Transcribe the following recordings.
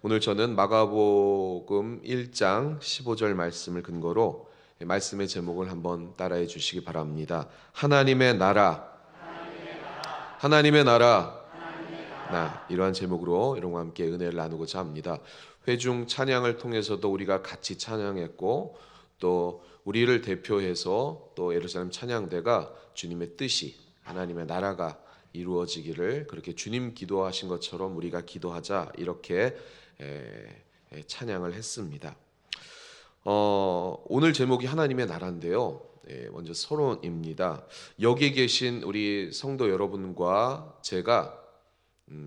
오늘 저는 마가복음 1장 15절 말씀을 근거로 말씀의 제목을 한번 따라해 주시기 바랍니다. 하나님의 나라, 하나님의 나라, 이러한 제목으로 여러분과 함께 은혜를 나누고자 합니다. 회중 찬양을 통해서도 우리가 같이 찬양했고, 또 우리를 대표해서 또 예루살렘 찬양대가 주님의 뜻이, 하나님의 나라가 이루어지기를 그렇게 주님 기도하신 것처럼 우리가 기도하자, 이렇게 찬양을 했습니다. 오늘 제목이 하나님의 나라인데요. 먼저 서론입니다. 여기 계신 우리 성도 여러분과 제가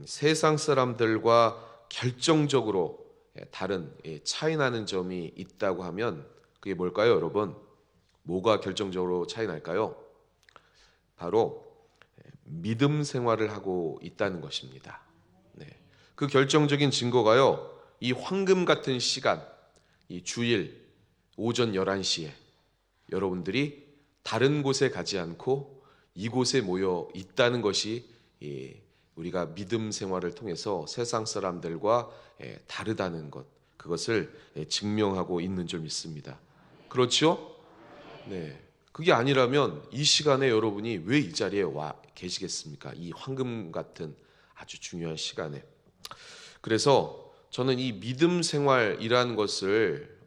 세상 사람들과 결정적으로 다른 차이 나는 점이 있다고 하면 그게 뭘까요, 여러분? 뭐가 결정적으로 차이 날까요? 바로 믿음 생활을 하고 있다는 것입니다. 그 결정적인 증거가요, 이 황금 같은 시간, 이 주일 오전 11시에 여러분들이 다른 곳에 가지 않고 이곳에 모여 있다는 것이 우리가 믿음 생활을 통해서 세상 사람들과 다르다는 것, 그것을 증명하고 있는 줄 믿습니다. 그렇죠? 네. 그게 아니라면 이 시간에 여러분이 왜 이 자리에 와 계시겠습니까? 이 황금 같은 아주 중요한 시간에. 그래서 저는 이 믿음 생활이라는 것을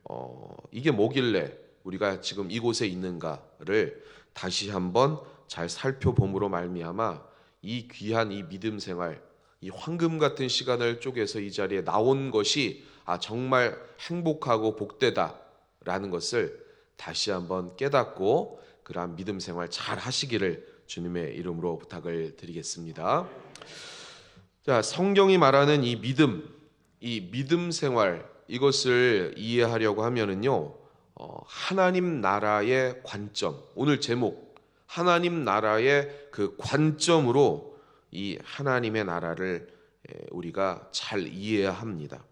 이게 뭐길래 우리가 지금 이곳에 있는가를 다시 한번 잘 살펴봄으로 말미암아 이 귀한 이 믿음 생활, 이 황금 같은 시간을 쪼개서 이 자리에 나온 것이 정말 행복하고 복되다라는 것을 다시 한번 깨닫고 그러한 믿음 생활 잘 하시기를 주님의 이름으로 부탁을 드리겠습니다. 자, 성경이 말하는 이 믿음 생활, 이것을 이해하려고 하면은요, 하나님 나라의 관점, 오늘 제목, 하나님 나라의 그 관점으로 이 하나님의 나라를 우리가 잘 이해해야 합니다.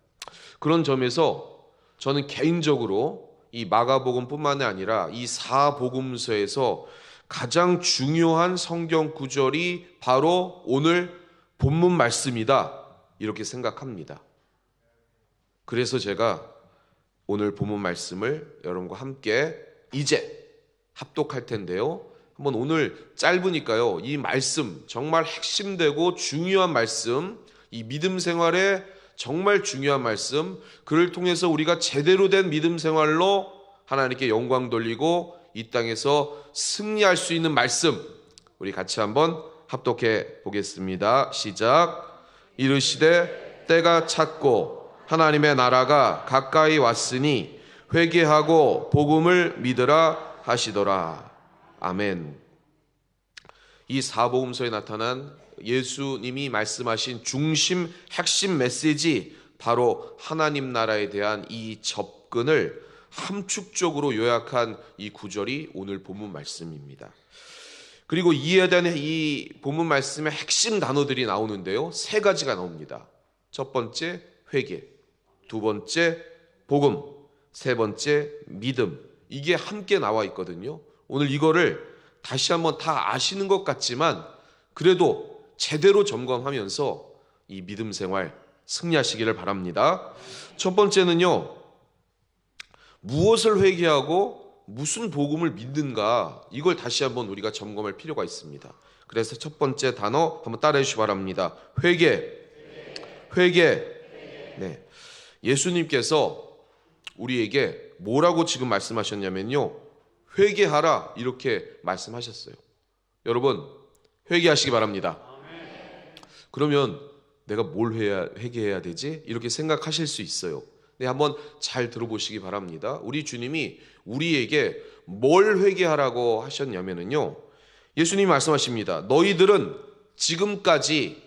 그런 점에서 저는 개인적으로 이 마가복음뿐만이 아니라 이 사복음서에서 가장 중요한 성경 구절이 바로 오늘 본문 말씀이다, 이렇게 생각합니다. 그래서 제가 오늘 본문 말씀을 여러분과 함께 이제 합독할 텐데요. 한번 오늘 짧으니까요, 이 말씀 정말 핵심되고 중요한 말씀, 이 믿음 생활에 정말 중요한 말씀, 그를 통해서 우리가 제대로 된 믿음 생활로 하나님께 영광 돌리고 이 땅에서 승리할 수 있는 말씀, 우리 같이 한번 합독해 보겠습니다. 시작. 이르시되 때가 찼고 하나님의 나라가 가까이 왔으니 회개하고 복음을 믿으라 하시더라. 아멘. 이 사복음서에 나타난 예수님이 말씀하신 중심 핵심 메시지, 바로 하나님 나라에 대한 이 접근을 함축적으로 요약한 이 구절이 오늘 본문 말씀입니다. 그리고 이에 대한 이 본문 말씀의 핵심 단어들이 나오는데요, 세 가지가 나옵니다. 첫 번째 회개, 두 번째 복음, 세 번째 믿음. 이게 함께 나와 있거든요. 오늘 이거를 다시 한번 다 아시는 것 같지만 그래도 제대로 점검하면서 이 믿음 생활 승리하시기를 바랍니다. 첫 번째는요, 무엇을 회개하고 무슨 복음을 믿는가, 이걸 다시 한번 우리가 점검할 필요가 있습니다. 그래서 첫 번째 단어 한번 따라해 주시기 바랍니다. 회개. 네. 예수님께서 우리에게 뭐라고 지금 말씀하셨냐면요, 회개하라, 이렇게 말씀하셨어요. 여러분, 회개하시기 바랍니다. 그러면 내가 뭘 회개해야 되지? 이렇게 생각하실 수 있어요. 네, 한번 잘 들어보시기 바랍니다. 우리 주님이 우리에게 뭘 회개하라고 하셨냐면요, 예수님이 말씀하십니다. 너희들은 지금까지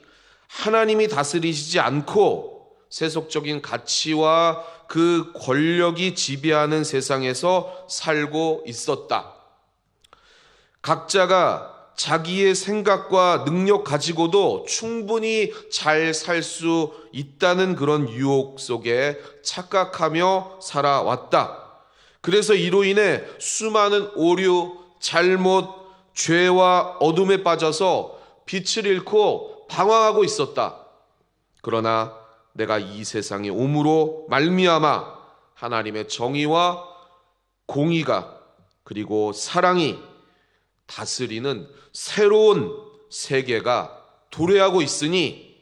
하나님이 다스리시지 않고 세속적인 가치와 그 권력이 지배하는 세상에서 살고 있었다. 각자가 자기의 생각과 능력 가지고도 충분히 잘 살 수 있다는 그런 유혹 속에 착각하며 살아왔다. 그래서 이로 인해 수많은 오류, 잘못, 죄와 어둠에 빠져서 빛을 잃고 방황하고 있었다. 그러나 내가 이 세상에 옴으로 말미암아 하나님의 정의와 공의가 그리고 사랑이 다스리는 새로운 세계가 도래하고 있으니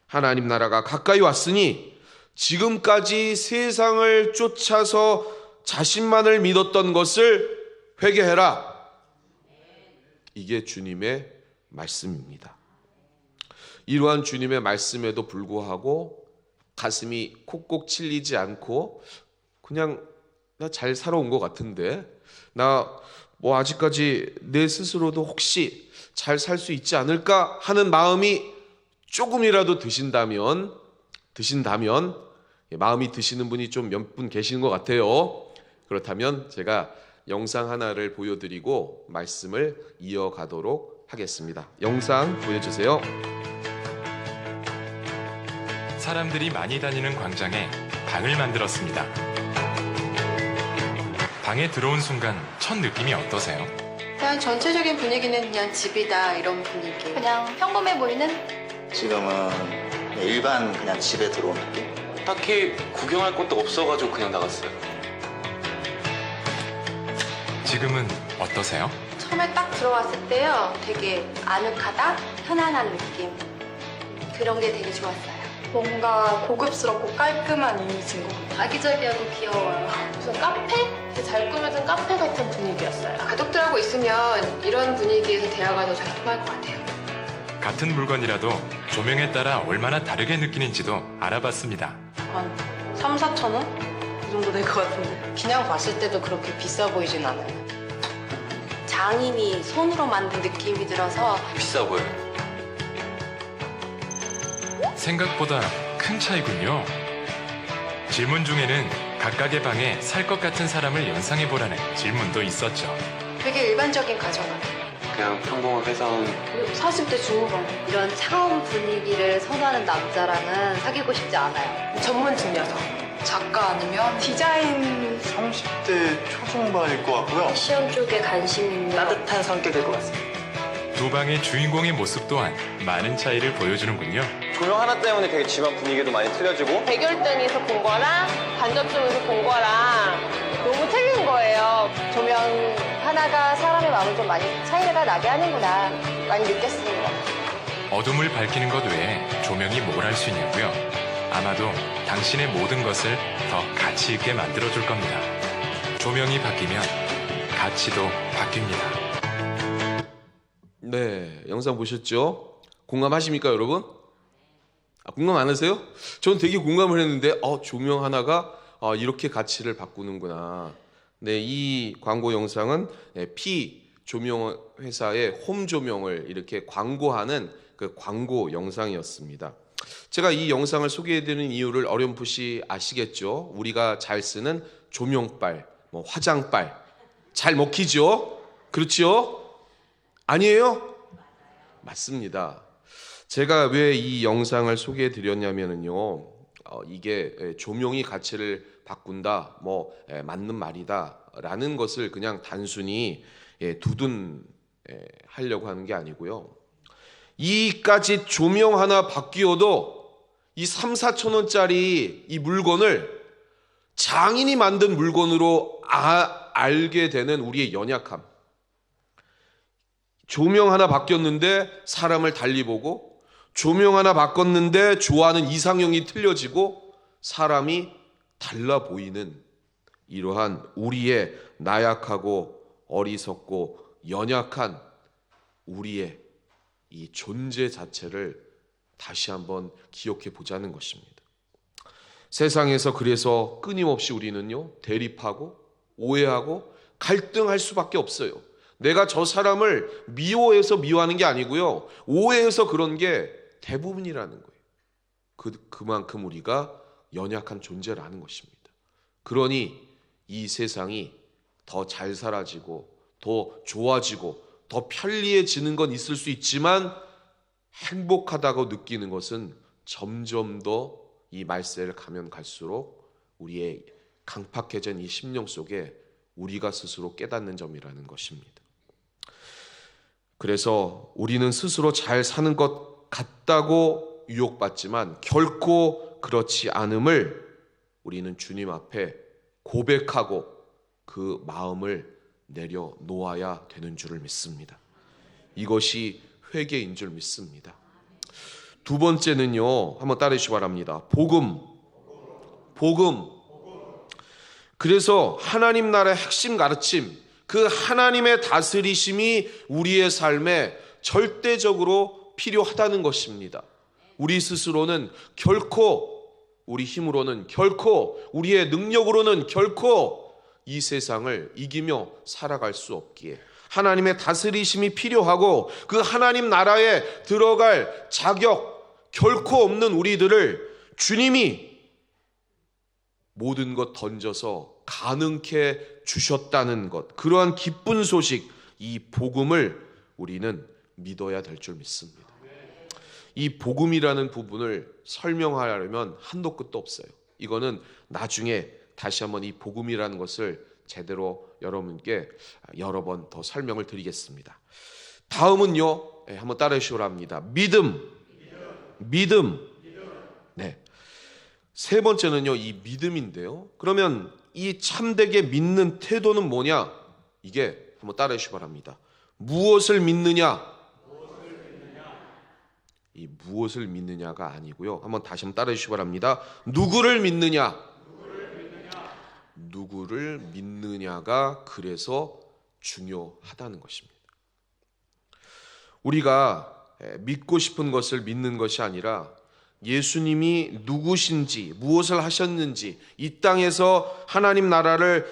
하나님 나라가 가까이 왔으니 지금까지 세상을 쫓아서 자신만을 믿었던 것을 회개해라. 이게 주님의 말씀입니다. 이러한 주님의 말씀에도 불구하고 가슴이 콕콕 찔리지 않고 그냥 나 잘 살아온 것 같은데 나 뭐 아직까지 내 스스로도 혹시 잘 살 수 있지 않을까 하는 마음이 조금이라도 드신다면 마음이 드시는 분이 좀 몇 분 계시는 것 같아요. 그렇다면 제가 영상 하나를 보여드리고 말씀을 이어가도록 하겠습니다. 영상 보여주세요. 사람들이 많이 다니는 광장에 방을 만들었습니다. 방에 들어온 순간 첫 느낌이 어떠세요? 그냥 전체적인 분위기는 그냥 집이다 이런 분위기. 그냥 평범해 보이는? 지금은 일반 그냥 집에 들어온 느낌? 딱히 구경할 것도 없어가지고 그냥 나갔어요. 지금은 어떠세요? 처음에 딱 들어왔을 때요, 되게 아늑하다, 편안한 느낌. 그런 게 되게 좋았어요. 뭔가 고급스럽고 깔끔한 이미지인 것 같아요. 아기자기하고 귀여워요. 무슨 카페? 잘 꾸며진 카페 같은 분위기였어요. 가족들하고 있으면 이런 분위기에서 대화가 더 잘 통할 것 같아요. 같은 물건이라도 조명에 따라 얼마나 다르게 느끼는지도 알아봤습니다. 한 3, 4천 원? 그 정도 될 것 같은데. 그냥 봤을 때도 그렇게 비싸 보이진 않아요. 장인이 손으로 만든 느낌이 들어서 비싸 보여요. 생각보다 큰 차이군요. 질문 중에는 각각의 방에 살 것 같은 사람을 연상해보라는 질문도 있었죠. 되게 일반적인 가정 같아요. 그냥 평범한 회사원. 40대 중후반. 이런 차가운 분위기를 선호하는 남자랑은 사귀고 싶지 않아요. 전문직 여성. 작가 아니면 디자인 30대 초중반일 것 같고요. 패션 쪽에 관심 있는 따뜻한 성격일 것 같습니다. 두 방의 주인공의 모습 또한 많은 차이를 보여주는군요. 조명 하나 때문에 되게 집안 분위기도 많이 틀려지고. 백열등에서 본 거랑 간접등에서 본 거랑 너무 틀린 거예요. 조명 하나가 사람의 마음을 좀 많이 차이가 나게 하는구나 많이 느꼈습니다. 어둠을 밝히는 것 외에 조명이 뭘 할 수 있냐고요? 아마도 당신의 모든 것을 더 가치 있게 만들어줄 겁니다. 조명이 바뀌면 가치도 바뀝니다. 네, 영상 보셨죠? 공감하십니까, 여러분? 공감 안 하세요? 전 되게 공감을 했는데, 조명 하나가 이렇게 가치를 바꾸는구나. 네, 이 광고 영상은 P 조명 회사의 홈 조명을 이렇게 광고하는 그 광고 영상이었습니다. 제가 이 영상을 소개해드리는 이유를 어렴풋이 아시겠죠? 우리가 잘 쓰는 조명빨, 화장빨 잘 먹히죠? 그렇죠? 아니에요? 맞습니다. 제가 왜 이 영상을 소개해 드렸냐면요, 이게 조명이 가치를 바꾼다, 맞는 말이다라는 것을 그냥 단순히 두둔하려고 하는 게 아니고요. 이까지 조명 하나 바뀌어도 이 3, 4천 원짜리 이 물건을 장인이 만든 물건으로 알게 되는 우리의 연약함. 조명 하나 바뀌었는데 사람을 달리 보고, 조명 하나 바꿨는데 좋아하는 이상형이 틀려지고 사람이 달라 보이는 이러한 우리의 나약하고 어리석고 연약한 우리의 이 존재 자체를 다시 한번 기억해 보자는 것입니다. 세상에서 그래서 끊임없이 우리는요, 대립하고 오해하고 갈등할 수밖에 없어요. 내가 저 사람을 미워해서 미워하는 게 아니고요, 오해해서 그런 게 대부분이라는 거예요. 그만큼 우리가 연약한 존재라는 것입니다. 그러니 이 세상이 더 잘 살아지고 더 좋아지고 더 편리해지는 건 있을 수 있지만 행복하다고 느끼는 것은 점점 더 이 말세를 가면 갈수록 우리의 강팍해진 이 심령 속에 우리가 스스로 깨닫는 점이라는 것입니다. 그래서 우리는 스스로 잘 사는 것 같다고 유혹받지만 결코 그렇지 않음을 우리는 주님 앞에 고백하고 그 마음을 내려놓아야 되는 줄을 믿습니다. 이것이 회개인 줄 믿습니다. 두 번째는요, 한번 따라해 주시기 바랍니다. 복음. 그래서 하나님 나라의 핵심 가르침, 그 하나님의 다스리심이 우리의 삶에 절대적으로 필요하다는 것입니다. 우리 스스로는 결코, 우리 힘으로는 결코, 우리의 능력으로는 결코 이 세상을 이기며 살아갈 수 없기에 하나님의 다스리심이 필요하고 그 하나님 나라에 들어갈 자격 결코 없는 우리들을 주님이 모든 것 던져서 가능케 주셨다는 것, 그러한 기쁜 소식, 이 복음을 우리는 믿어야 될 줄 믿습니다. 이 복음이라는 부분을 설명하려면 한도 끝도 없어요. 이거는 나중에 다시 한번 이 복음이라는 것을 제대로 여러분께 여러 번 더 설명을 드리겠습니다. 다음은요, 한번 따라해 주시기 바랍니다. 믿음. 네. 세 번째는요, 이 믿음인데요. 그러면 이 참되게 믿는 태도는 뭐냐? 이게 한번 따라해 주시기 바랍니다. 무엇을 믿느냐? 이 무엇을 믿느냐가 아니고요. 한번 다시 한번 따라해 주시기 바랍니다. 누구를 믿느냐? 누구를 믿느냐가 그래서 중요하다는 것입니다. 우리가 믿고 싶은 것을 믿는 것이 아니라 예수님이 누구신지, 무엇을 하셨는지, 이 땅에서 하나님 나라를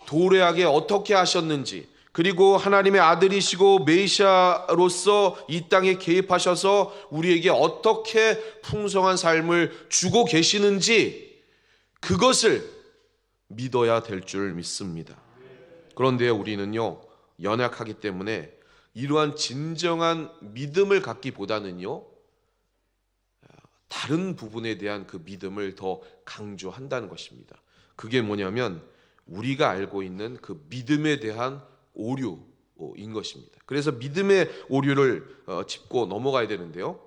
도래하게 어떻게 하셨는지, 그리고 하나님의 아들이시고 메시아로서 이 땅에 개입하셔서 우리에게 어떻게 풍성한 삶을 주고 계시는지, 그것을 믿어야 될 줄 믿습니다. 그런데 우리는요, 연약하기 때문에 이러한 진정한 믿음을 갖기보다는요, 다른 부분에 대한 그 믿음을 더 강조한다는 것입니다. 그게 뭐냐면 우리가 알고 있는 그 믿음에 대한 오류인 것입니다. 그래서 믿음의 오류를 짚고 넘어가야 되는데요.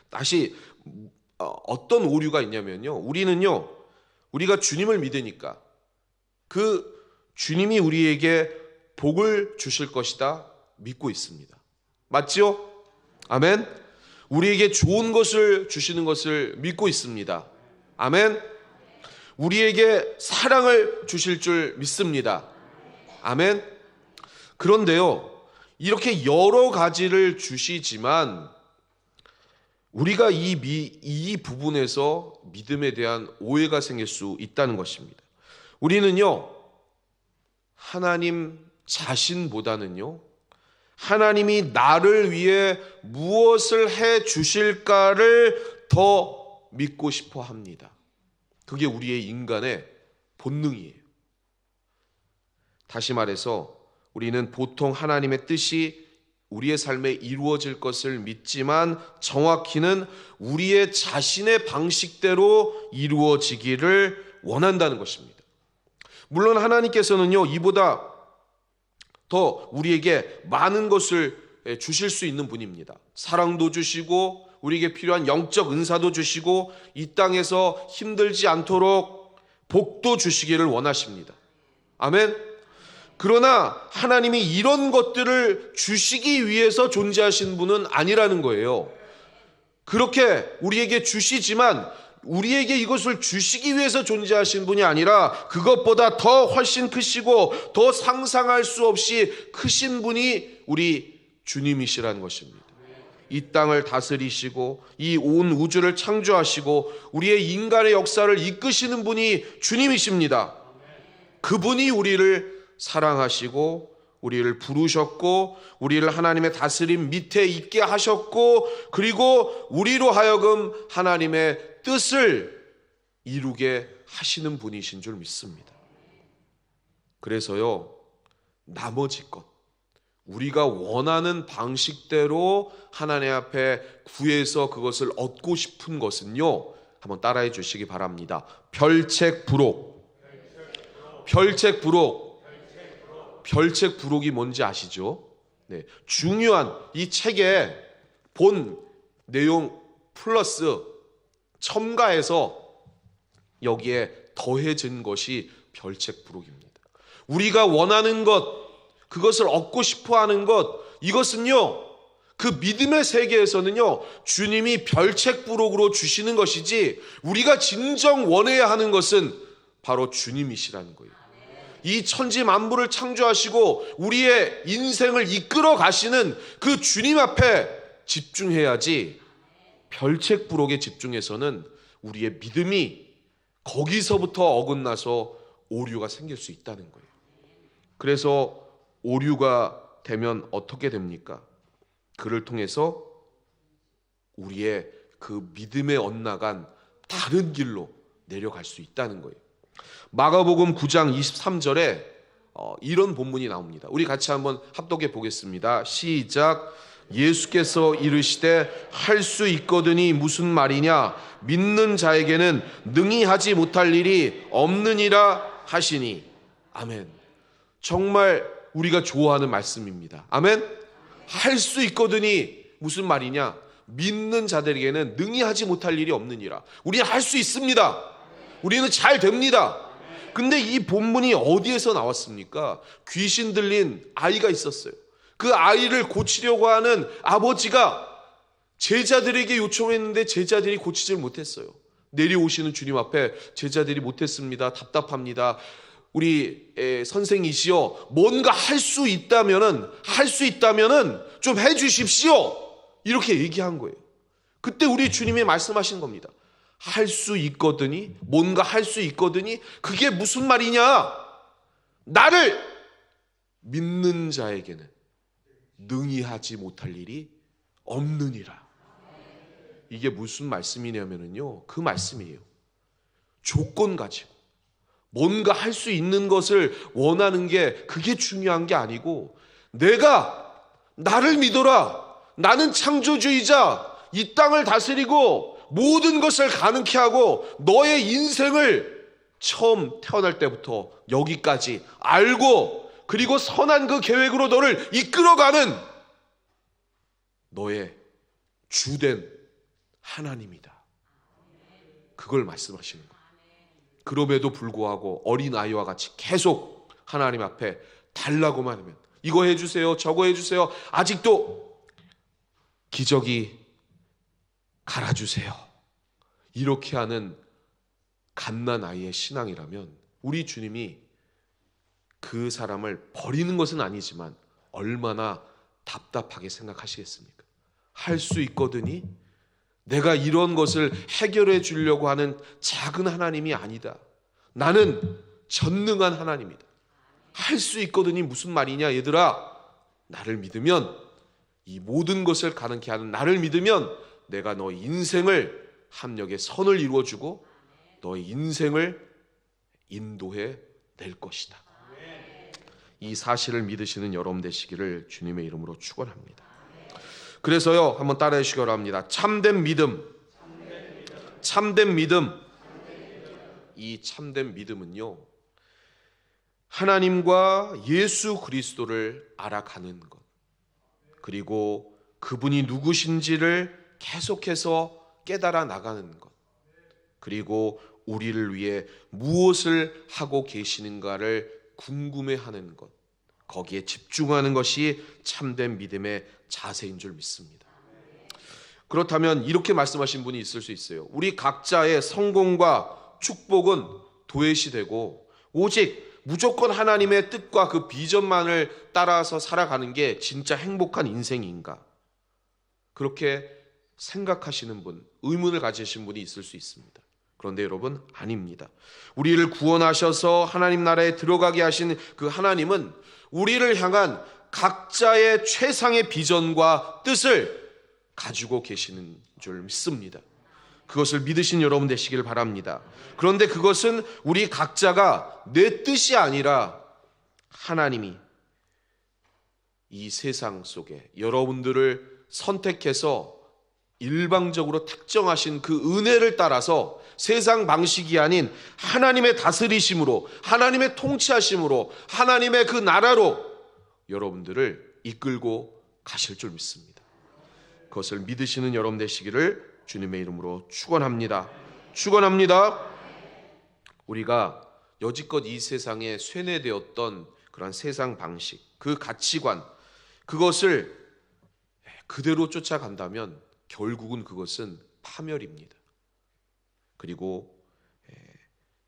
다시 어떤 오류가 있냐면요, 우리가 주님을 믿으니까 그 주님이 우리에게 복을 주실 것이다 믿고 있습니다. 맞지요? 아멘. 우리에게 좋은 것을 주시는 것을 믿고 있습니다. 아멘. 우리에게 사랑을 주실 줄 믿습니다. 아멘. 그런데요, 이렇게 여러 가지를 주시지만 우리가 이 부분에서 믿음에 대한 오해가 생길 수 있다는 것입니다. 우리는요, 하나님 자신보다는요, 하나님이 나를 위해 무엇을 해 주실까를 더 믿고 싶어 합니다. 그게 우리의 인간의 본능이에요. 다시 말해서 우리는 보통 하나님의 뜻이 우리의 삶에 이루어질 것을 믿지만 정확히는 우리의 자신의 방식대로 이루어지기를 원한다는 것입니다. 물론 하나님께서는요, 이보다 더 우리에게 많은 것을 주실 수 있는 분입니다. 사랑도 주시고 우리에게 필요한 영적 은사도 주시고 이 땅에서 힘들지 않도록 복도 주시기를 원하십니다. 아멘. 그러나 하나님이 이런 것들을 주시기 위해서 존재하신 분은 아니라는 거예요. 그렇게 우리에게 주시지만 우리에게 이것을 주시기 위해서 존재하신 분이 아니라 그것보다 더 훨씬 크시고 더 상상할 수 없이 크신 분이 우리 주님이시라는 것입니다. 이 땅을 다스리시고 이 온 우주를 창조하시고 우리의 인간의 역사를 이끄시는 분이 주님이십니다. 그분이 우리를 사랑하시고 우리를 부르셨고 우리를 하나님의 다스림 밑에 있게 하셨고 그리고 우리로 하여금 하나님의 뜻을 이루게 하시는 분이신 줄 믿습니다. 그래서요, 나머지 것, 우리가 원하는 방식대로 하나님 앞에 구해서 그것을 얻고 싶은 것은요, 한번 따라해 주시기 바랍니다. 별책부록. 별책부록이 뭔지 아시죠? 네, 중요한 이 책의 본 내용 플러스 첨가해서 여기에 더해진 것이 별책부록입니다. 우리가 원하는 것, 그것을 얻고 싶어하는 것, 이것은요 그 믿음의 세계에서는요 주님이 별책부록으로 주시는 것이지, 우리가 진정 원해야 하는 것은 바로 주님이시라는 거예요. 이 천지 만물을 창조하시고 우리의 인생을 이끌어 가시는 그 주님 앞에 집중해야지, 별책부록에 집중해서는 우리의 믿음이 거기서부터 어긋나서 오류가 생길 수 있다는 거예요. 그래서 오류가 되면 어떻게 됩니까? 그를 통해서 우리의 그 믿음에 엇나간 다른 길로 내려갈 수 있다는 거예요. 마가복음 9장 23절에 이런 본문이 나옵니다. 우리 같이 한번 합독해 보겠습니다. 시작. 예수께서 이르시되 할 수 있거든이 무슨 말이냐, 믿는 자에게는 능히 하지 못할 일이 없느니라 하시니. 아멘. 정말 우리가 좋아하는 말씀입니다. 아멘. 할 수 있거든이 무슨 말이냐, 믿는 자들에게는 능히 하지 못할 일이 없느니라. 우리는 할 수 있습니다. 우리는 잘 됩니다. 근데 이 본문이 어디에서 나왔습니까? 귀신 들린 아이가 있었어요. 그 아이를 고치려고 하는 아버지가 제자들에게 요청했는데 제자들이 고치질 못했어요. 내려오시는 주님 앞에 제자들이 못했습니다. 답답합니다. 우리 선생이시여, 뭔가 할 수 있다면은 좀 해주십시오. 이렇게 얘기한 거예요. 그때 우리 주님이 말씀하신 겁니다. 할 수 있거든이, 뭔가 할 수 있거든이, 그게 무슨 말이냐? 나를 믿는 자에게는 능히 하지 못할 일이 없느니라. 이게 무슨 말씀이냐면요, 그 말씀이에요. 조건 가지고 뭔가 할 수 있는 것을 원하는 게 그게 중요한 게 아니고, 내가 나를 믿어라, 나는 창조주의자, 이 땅을 다스리고 모든 것을 가능케 하고 너의 인생을 처음 태어날 때부터 여기까지 알고, 그리고 선한 그 계획으로 너를 이끌어가는 너의 주된 하나님이다. 그걸 말씀하시는 거예요. 그럼에도 불구하고 어린아이와 같이 계속 하나님 앞에 달라고만 하면, 이거 해주세요, 저거 해주세요, 아직도 기저귀 갈아주세요, 이렇게 하는 갓난아이의 신앙이라면 우리 주님이 그 사람을 버리는 것은 아니지만 얼마나 답답하게 생각하시겠습니까? 할 수 있거든이, 내가 이런 것을 해결해 주려고 하는 작은 하나님이 아니다. 나는 전능한 하나님이다. 할 수 있거든이 무슨 말이냐, 얘들아. 나를 믿으면, 이 모든 것을 가능케 하는 나를 믿으면 내가 너의 인생을 합력의 선을 이루어주고 너의 인생을 인도해 낼 것이다. 이 사실을 믿으시는 여러분 되시기를 주님의 이름으로 축원합니다. 그래서요, 한번 따라해 주시기 바랍니다. 참된 믿음. 이 참된 믿음은요, 하나님과 예수 그리스도를 알아가는 것, 그리고 그분이 누구신지를 계속해서 깨달아 나가는 것, 그리고 우리를 위해 무엇을 하고 계시는가를 궁금해하는 것, 거기에 집중하는 것이 참된 믿음의 자세인 줄 믿습니다. 그렇다면 이렇게 말씀하신 분이 있을 수 있어요. 우리 각자의 성공과 축복은 도외시되고 오직 무조건 하나님의 뜻과 그 비전만을 따라서 살아가는 게 진짜 행복한 인생인가? 그렇게 생각하시는 분, 의문을 가지신 분이 있을 수 있습니다. 그런데 여러분, 아닙니다. 우리를 구원하셔서 하나님 나라에 들어가게 하신 그 하나님은 우리를 향한 각자의 최상의 비전과 뜻을 가지고 계시는 줄 믿습니다. 그것을 믿으신 여러분 되시길 바랍니다. 그런데 그것은 우리 각자가 내 뜻이 아니라 하나님이 이 세상 속에 여러분들을 선택해서 일방적으로 특정하신 그 은혜를 따라서 세상 방식이 아닌 하나님의 다스리심으로, 하나님의 통치하심으로, 하나님의 그 나라로 여러분들을 이끌고 가실 줄 믿습니다. 그것을 믿으시는 여러분 되시기를 주님의 이름으로 축원합니다. 축원합니다. 우리가 여지껏 이 세상에 쇠뇌되었던 그런 세상 방식, 그 가치관, 그것을 그대로 쫓아간다면 결국은 그것은 파멸입니다. 그리고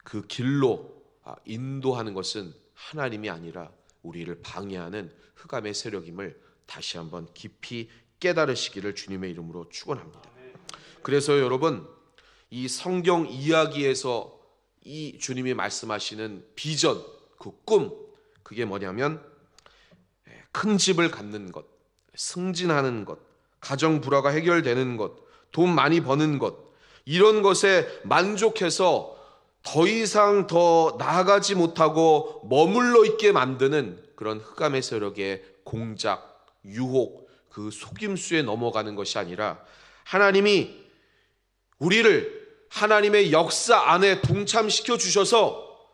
그 길로 인도하는 것은 하나님이 아니라 우리를 방해하는 흑암의 세력임을 다시 한번 깊이 깨달으시기를 주님의 이름으로 축원합니다. 그래서 여러분, 이 성경 이야기에서 이 주님이 말씀하시는 비전, 그 꿈, 그게 뭐냐면 큰 집을 갖는 것, 승진하는 것, 가정 불화가 해결되는 것, 돈 많이 버는 것, 이런 것에 만족해서 더 이상 더 나아가지 못하고 머물러 있게 만드는 그런 흑암의 세력의 공작, 유혹, 그 속임수에 넘어가는 것이 아니라 하나님이 우리를 하나님의 역사 안에 동참시켜 주셔서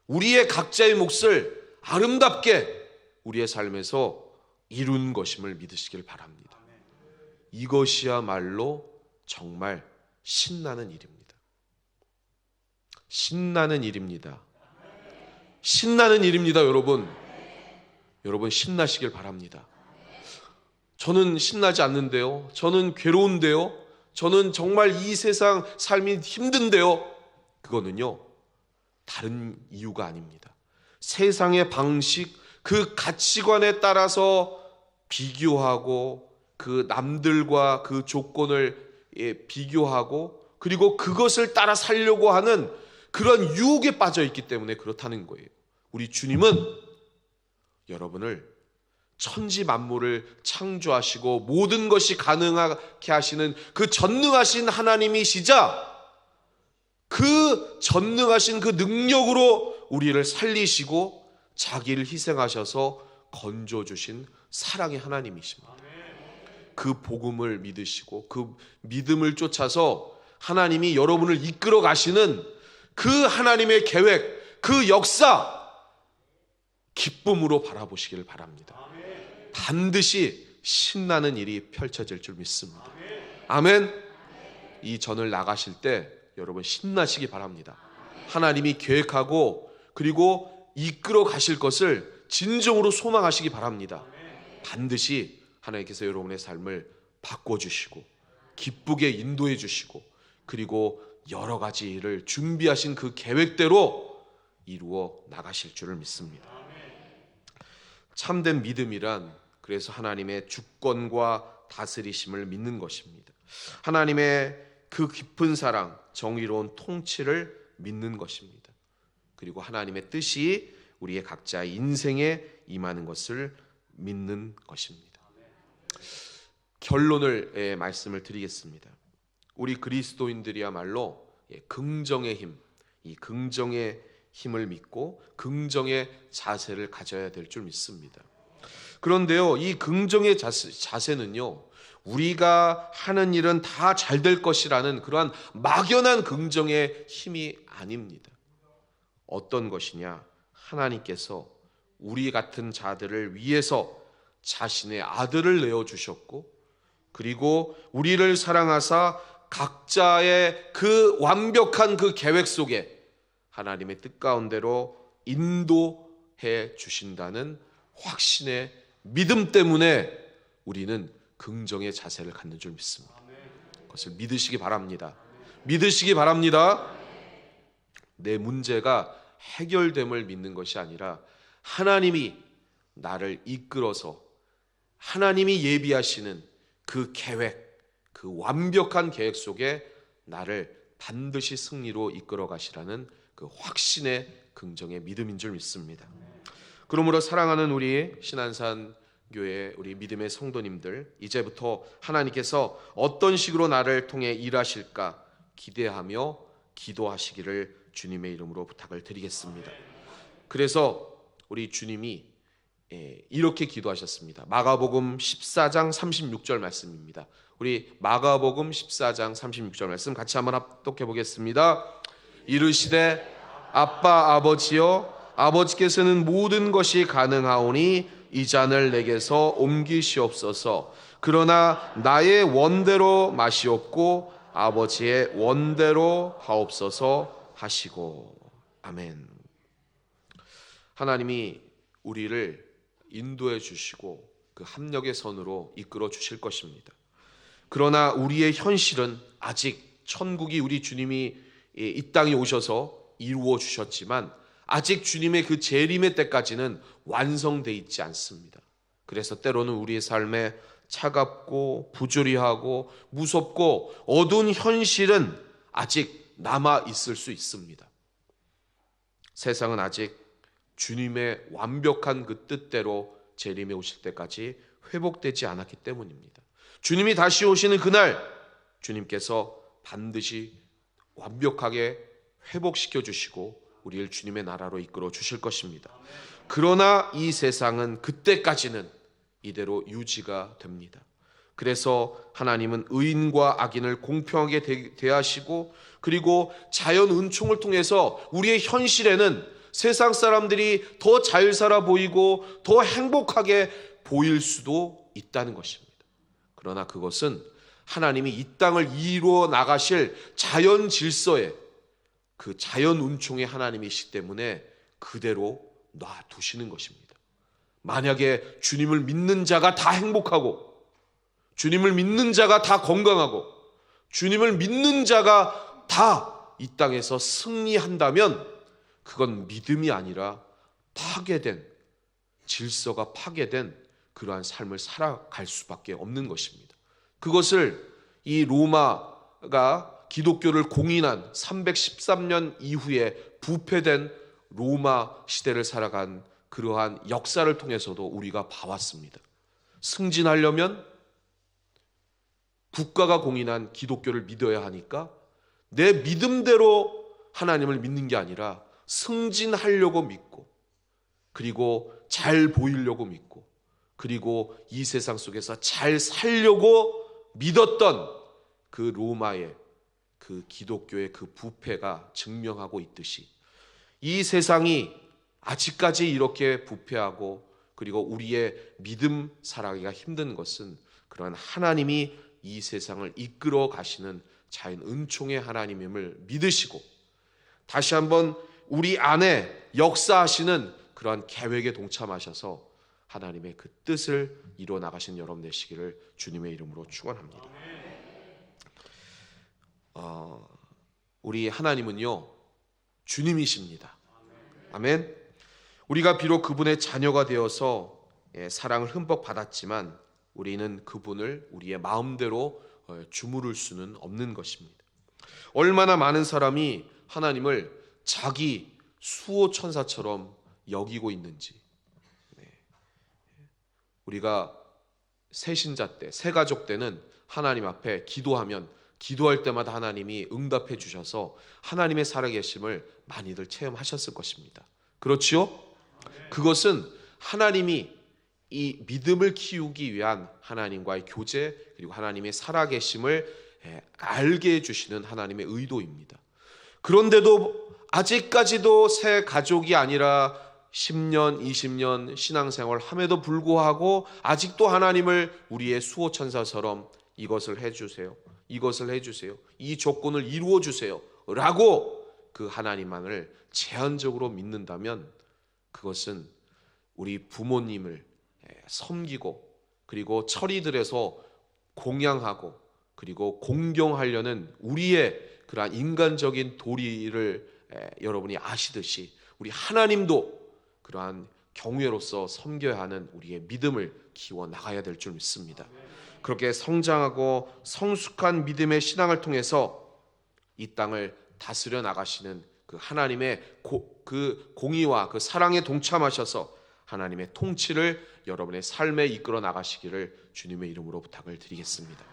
우리의 각자의 몫을 아름답게 우리의 삶에서 이룬 것임을 믿으시길 바랍니다. 이것이야말로 정말 신나는 일입니다. 신나는 일입니다. 신나는 일입니다, 여러분. 여러분 신나시길 바랍니다. 저는 신나지 않는데요. 저는 괴로운데요. 저는 정말 이 세상 삶이 힘든데요. 그거는요, 다른 이유가 아닙니다. 세상의 방식, 그 가치관에 따라서 비교하고 그 남들과 그 조건을 비교하고 그리고 그것을 따라 살려고 하는 그런 유혹에 빠져 있기 때문에 그렇다는 거예요. 우리 주님은 여러분을 천지 만물을 창조하시고 모든 것이 가능하게 하시는 그 전능하신 하나님이시자 그 전능하신 그 능력으로 우리를 살리시고 자기를 희생하셔서 건져주신 사랑의 하나님이십니다. 그 복음을 믿으시고 그 믿음을 쫓아서 하나님이 여러분을 이끌어 가시는 그 하나님의 계획, 그 역사 기쁨으로 바라보시길 바랍니다. 반드시 신나는 일이 펼쳐질 줄 믿습니다. 아멘. 이 전을 나가실 때 여러분 신나시기 바랍니다. 하나님이 계획하고 그리고 이끌어 가실 것을 진정으로 소망하시기 바랍니다. 반드시 하나님께서 여러분의 삶을 바꿔주시고 기쁘게 인도해 주시고 그리고 여러 가지 일을 준비하신 그 계획대로 이루어 나가실 줄을 믿습니다. 참된 믿음이란 그래서 하나님의 주권과 다스리심을 믿는 것입니다. 하나님의 그 깊은 사랑, 정의로운 통치를 믿는 것입니다. 그리고 하나님의 뜻이 우리의 각자의 인생에 임하는 것을 믿는 것입니다. 결론을 말씀을 드리겠습니다. 우리 그리스도인들이야말로 긍정의 힘, 이 긍정의 힘을 믿고 긍정의 자세를 가져야 될 줄 믿습니다. 그런데요, 이 긍정의 자세는요, 우리가 하는 일은 다 잘 될 것이라는 그러한 막연한 긍정의 힘이 아닙니다. 어떤 것이냐? 하나님께서 우리 같은 자들을 위해서 자신의 아들을 내어주셨고 그리고 우리를 사랑하사 각자의 그 완벽한 그 계획 속에 하나님의 뜻 가운데로 인도해 주신다는 확신의 믿음 때문에 우리는 긍정의 자세를 갖는 줄 믿습니다. 그것을 믿으시기 바랍니다. 믿으시기 바랍니다. 내 문제가 해결됨을 믿는 것이 아니라 하나님이 나를 이끌어서 하나님이 예비하시는 그 계획, 그 완벽한 계획 속에 나를 반드시 승리로 이끌어 가시라는 그 확신의 긍정의 믿음인 줄 믿습니다. 그러므로 사랑하는 우리 신안산 교회 우리 믿음의 성도님들, 이제부터 하나님께서 어떤 식으로 나를 통해 일하실까 기대하며 기도하시기를 주님의 이름으로 부탁을 드리겠습니다. 그래서 우리 주님이 이렇게 기도하셨습니다. 마가복음 14장 36절 말씀입니다. 우리 마가복음 14장 36절 말씀 같이 한번 합독해 보겠습니다. 이르시되 아빠 아버지여, 아버지께서는 모든 것이 가능하오니 이 잔을 내게서 옮기시옵소서. 그러나 나의 원대로 마시옵고 아버지의 원대로 하옵소서 하시고. 아멘. 하나님이 우리를 인도해 주시고 그 합력의 선으로 이끌어 주실 것입니다. 그러나 우리의 현실은 아직 천국이 우리 주님이 이 땅에 오셔서 이루어 주셨지만 아직 주님의 그 재림의 때까지는 완성되어 있지 않습니다. 그래서 때로는 우리의 삶에 차갑고 부조리하고 무섭고 어두운 현실은 아직 남아 있을 수 있습니다. 세상은 아직 주님의 완벽한 그 뜻대로 재림에 오실 때까지 회복되지 않았기 때문입니다. 주님이 다시 오시는 그날 주님께서 반드시 완벽하게 회복시켜 주시고 우리를 주님의 나라로 이끌어 주실 것입니다. 그러나 이 세상은 그때까지는 이대로 유지가 됩니다. 그래서 하나님은 의인과 악인을 공평하게 대하시고 그리고 자연 은총을 통해서 우리의 현실에는 세상 사람들이 더 잘 살아 보이고 더 행복하게 보일 수도 있다는 것입니다. 그러나 그것은 하나님이 이 땅을 이루어 나가실 자연 질서에 그 자연 운총의 하나님이시기 때문에 그대로 놔두시는 것입니다. 만약에 주님을 믿는 자가 다 행복하고 주님을 믿는 자가 다 건강하고 주님을 믿는 자가 다 이 땅에서 승리한다면 그건 믿음이 아니라 파괴된 질서가 파괴된 그러한 삶을 살아갈 수밖에 없는 것입니다. 그것을 이 로마가 기독교를 공인한 313년 이후에 부패된 로마 시대를 살아간 그러한 역사를 통해서도 우리가 봐왔습니다. 승진하려면 국가가 공인한 기독교를 믿어야 하니까 내 믿음대로 하나님을 믿는 게 아니라 승진하려고 믿고 그리고 잘 보이려고 믿고 그리고 이 세상 속에서 잘 살려고 믿었던 그 로마의 그 기독교의 그 부패가 증명하고 있듯이 이 세상이 아직까지 이렇게 부패하고 그리고 우리의 믿음 살아가기가 힘든 것은 그러한 하나님이 이 세상을 이끌어 가시는 자연 은총의 하나님임을 믿으시고 다시 한번 우리 안에 역사하시는 그러한 계획에 동참하셔서 하나님의 그 뜻을 이루어 나가신 여러분 되시기를 주님의 이름으로 축원합니다. 우리 하나님은요 주님이십니다. 아멘. 우리가 비록 그분의 자녀가 되어서 사랑을 흠뻑 받았지만 우리는 그분을 우리의 마음대로 주무를 수는 없는 것입니다. 얼마나 많은 사람이 하나님을 자기 수호 천사처럼 여기고 있는지. 우리가 새신자 때, 새가족 때는 하나님 앞에 기도하면 기도할 때마다 하나님이 응답해 주셔서 하나님의 살아계심을 많이들 체험하셨을 것입니다. 그렇지요? 그것은 하나님이 이 믿음을 키우기 위한 하나님과의 교제 그리고 하나님의 살아계심을 알게 해주시는 하나님의 의도입니다. 그런데도 아직까지도 새 가족이 아니라 10년, 20년 신앙생활 함에도 불구하고 아직도 하나님을 우리의 수호천사처럼 이것을 해주세요. 이것을 해주세요. 이 조건을 이루어주세요. 라고 그 하나님만을 제한적으로 믿는다면 그것은 우리 부모님을 섬기고 그리고 처리들에서 공양하고 그리고 공경하려는 우리의 그러한 인간적인 도리를 여러분이 아시듯이 우리 하나님도 그러한 경외로서 섬겨야 하는 우리의 믿음을 키워 나가야 될 줄 믿습니다. 그렇게 성장하고 성숙한 믿음의 신앙을 통해서 이 땅을 다스려 나가시는 그 하나님의 그 공의와 그 사랑에 동참하셔서 하나님의 통치를 여러분의 삶에 이끌어 나가시기를 주님의 이름으로 부탁을 드리겠습니다.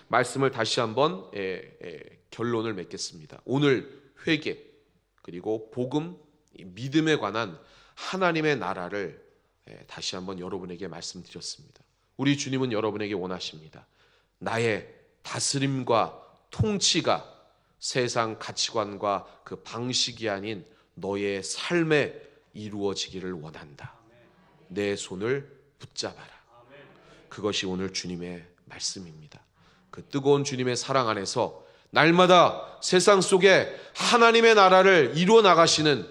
말씀을 다시 한번 결론을 맺겠습니다. 오늘 회개 그리고 복음, 믿음에 관한 하나님의 나라를 다시 한번 여러분에게 말씀드렸습니다. 우리 주님은 여러분에게 원하십니다. 나의 다스림과 통치가 세상 가치관과 그 방식이 아닌 너의 삶에 이루어지기를 원한다. 내 손을 붙잡아라. 그것이 오늘 주님의 말씀입니다. 그 뜨거운 주님의 사랑 안에서 날마다 세상 속에 하나님의 나라를 이루어 나가시는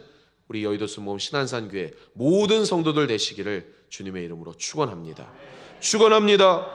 우리 여의도 순복음 신안산교회 모든 성도들 되시기를 주님의 이름으로 축원합니다. 축원합니다.